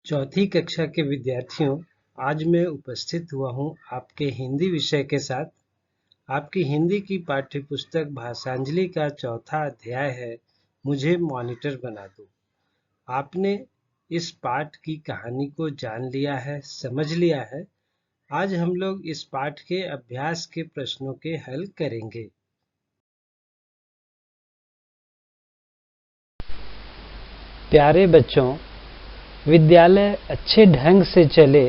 चौथी कक्षा के विद्यार्थियों, आज मैं उपस्थित हुआ हूँ आपके हिंदी विषय के साथ। आपकी हिंदी की पाठ्य पुस्तक भाषांजलि का चौथा अध्याय है, मुझे मॉनिटर बना दो। आपने इस पाठ की कहानी को जान लिया है, समझ लिया है। आज हम लोग इस पाठ के अभ्यास के प्रश्नों के हल करेंगे। प्यारे बच्चों, विद्यालय अच्छे ढंग से चले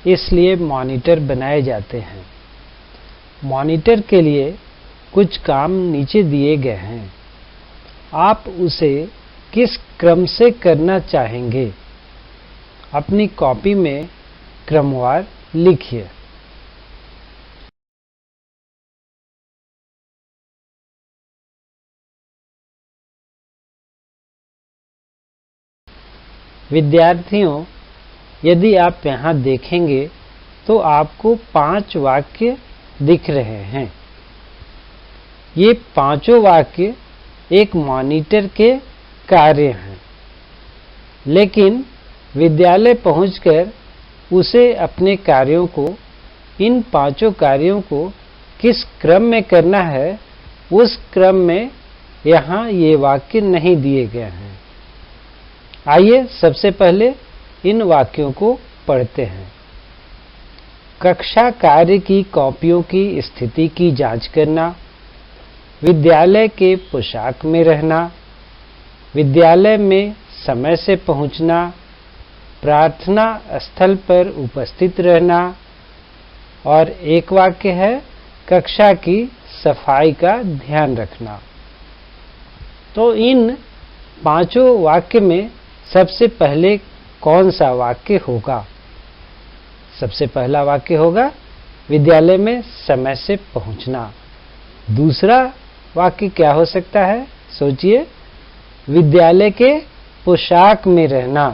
इसलिए मॉनिटर बनाए जाते हैं। मॉनिटर के लिए कुछ काम नीचे दिए गए हैं। आप उसे किस क्रम से करना चाहेंगे? अपनी कॉपी में क्रमवार लिखिए। विद्यार्थियों, यदि आप यहाँ देखेंगे तो आपको 5 वाक्य दिख रहे हैं। ये पांचों वाक्य एक मॉनिटर के कार्य हैं, लेकिन विद्यालय पहुंचकर उसे अपने कार्यों को, इन पांचों कार्यों को किस क्रम में करना है, उस क्रम में यहाँ ये वाक्य नहीं दिए गए हैं। आइए सबसे पहले इन वाक्यों को पढ़ते हैं। कक्षा कार्य की कॉपियों की स्थिति की जांच करना, विद्यालय के पोशाक में रहना, विद्यालय में समय से पहुंचना, प्रार्थना स्थल पर उपस्थित रहना, और एक वाक्य है कक्षा की सफाई का ध्यान रखना। तो इन पांचों वाक्य में सबसे पहले कौन सा वाक्य होगा? सबसे पहला वाक्य होगा विद्यालय में समय से पहुंचना। दूसरा वाक्य क्या हो सकता है? सोचिए, विद्यालय के पोशाक में रहना।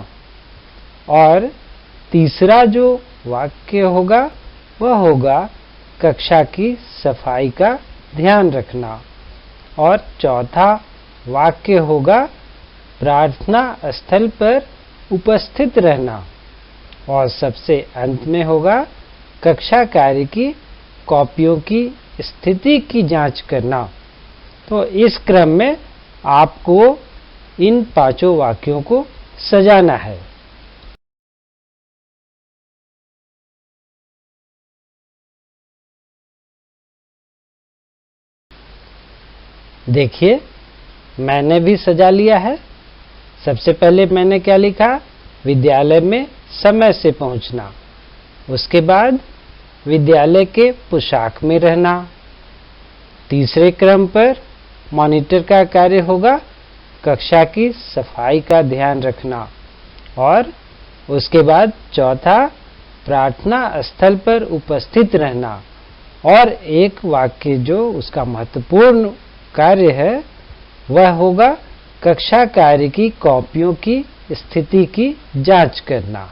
और तीसरा जो वाक्य होगा वह होगा कक्षा की सफाई का ध्यान रखना। और चौथा वाक्य होगा प्रार्थना स्थल पर उपस्थित रहना। और सबसे अंत में होगा कक्षा कार्य की कॉपियों की स्थिति की जांच करना। तो इस क्रम में आपको इन पांचों वाक्यों को सजाना है। देखिए, मैंने भी सजा लिया है। सबसे पहले मैंने क्या लिखा? विद्यालय में समय से पहुंचना। उसके बाद विद्यालय के पोशाक में रहना। तीसरे क्रम पर मॉनिटर का कार्य होगा कक्षा की सफाई का ध्यान रखना। और उसके बाद चौथा प्रार्थना स्थल पर उपस्थित रहना। और एक वाक्य जो उसका महत्वपूर्ण कार्य है वह होगा कक्षा कार्य की कॉपियों की स्थिति की जांच करना।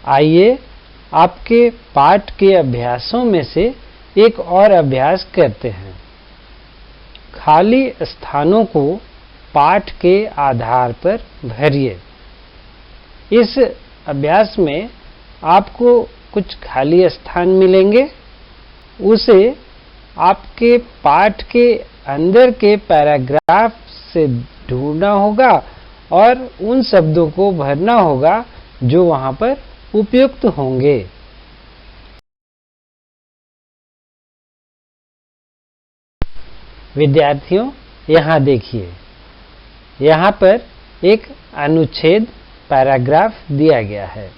आइए आपके पाठ के अभ्यासों में से एक और अभ्यास करते हैं। खाली स्थानों को पाठ के आधार पर भरिए। इस अभ्यास में आपको कुछ खाली स्थान मिलेंगे, उसे आपके पाठ के अंदर के पैराग्राफ से ढूंढना होगा और उन शब्दों को भरना होगा जो वहां पर उपयुक्त होंगे। विद्यार्थियों, यहाँ देखिए, यहाँ पर एक अनुच्छेद पैराग्राफ दिया गया है।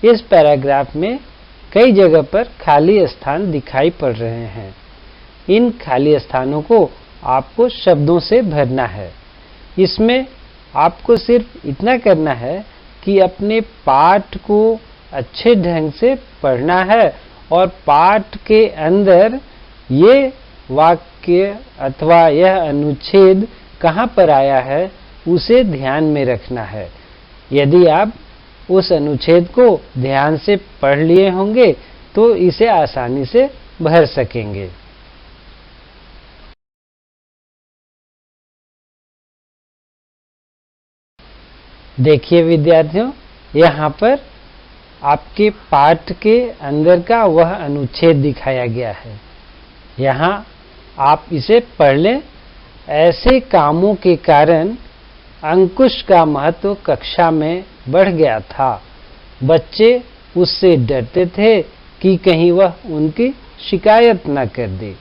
इस पैराग्राफ में कई जगह पर खाली स्थान दिखाई पड़ रहे हैं। इन खाली स्थानों को आपको शब्दों से भरना है। इसमें आपको सिर्फ इतना करना है कि अपने पाठ को अच्छे ढंग से पढ़ना है और पाठ के अंदर ये वाक्य अथवा यह अनुच्छेद कहाँ पर आया है उसे ध्यान में रखना है। यदि आप उस अनुच्छेद को ध्यान से पढ़ लिए होंगे तो इसे आसानी से भर सकेंगे। देखिए विद्यार्थियों, यहाँ पर आपके पाठ के अंदर का वह अनुच्छेद दिखाया गया है। यहाँ आप इसे पढ़ लें। ऐसे कामों के कारण अंकुश का महत्व कक्षा में बढ़ गया था। बच्चे उससे डरते थे कि कहीं वह उनकी शिकायत न कर दे।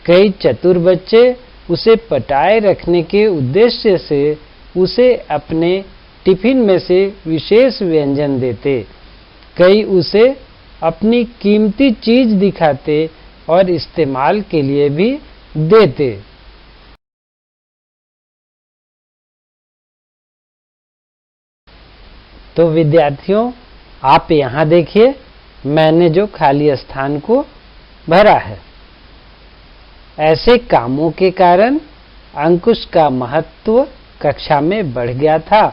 कई चतुर बच्चे उसे पटाए रखने के उद्देश्य से उसे अपने टिफिन में से विशेष व्यंजन देते। कई उसे अपनी कीमती चीज दिखाते और इस्तेमाल के लिए भी देते। तो विद्यार्थियों, आप यहाँ देखिए, मैंने जो खाली स्थान को भरा है। ऐसे कामों के कारण अंकुश का महत्व कक्षा में बढ़ गया था।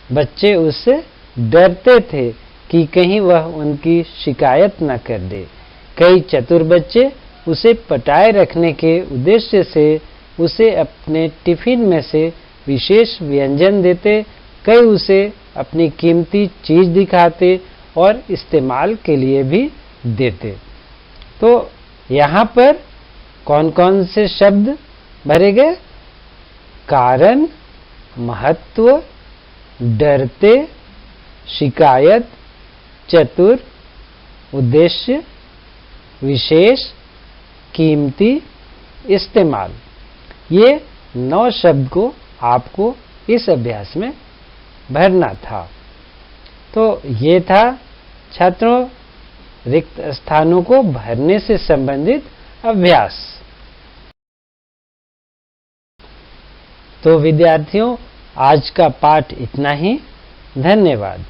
बच्चे उससे डरते थे कि कहीं वह उनकी शिकायत न कर दे। कई चतुर बच्चे उसे पटाए रखने के उद्देश्य से उसे अपने टिफिन में से विशेष व्यंजन देते। कई उसे अपनी कीमती चीज दिखाते और इस्तेमाल के लिए भी देते। तो यहाँ पर कौन कौन से शब्द भरे गए? कारण, महत्व, डरते, शिकायत, चतुर, उद्देश्य, विशेष, कीमती, इस्तेमाल। ये 9 शब्द को आपको इस अभ्यास में भरना था। तो ये था छात्रों रिक्त स्थानों को भरने से संबंधित अभ्यास। तो विद्यार्थियों, आज का पाठ इतना ही। धन्यवाद।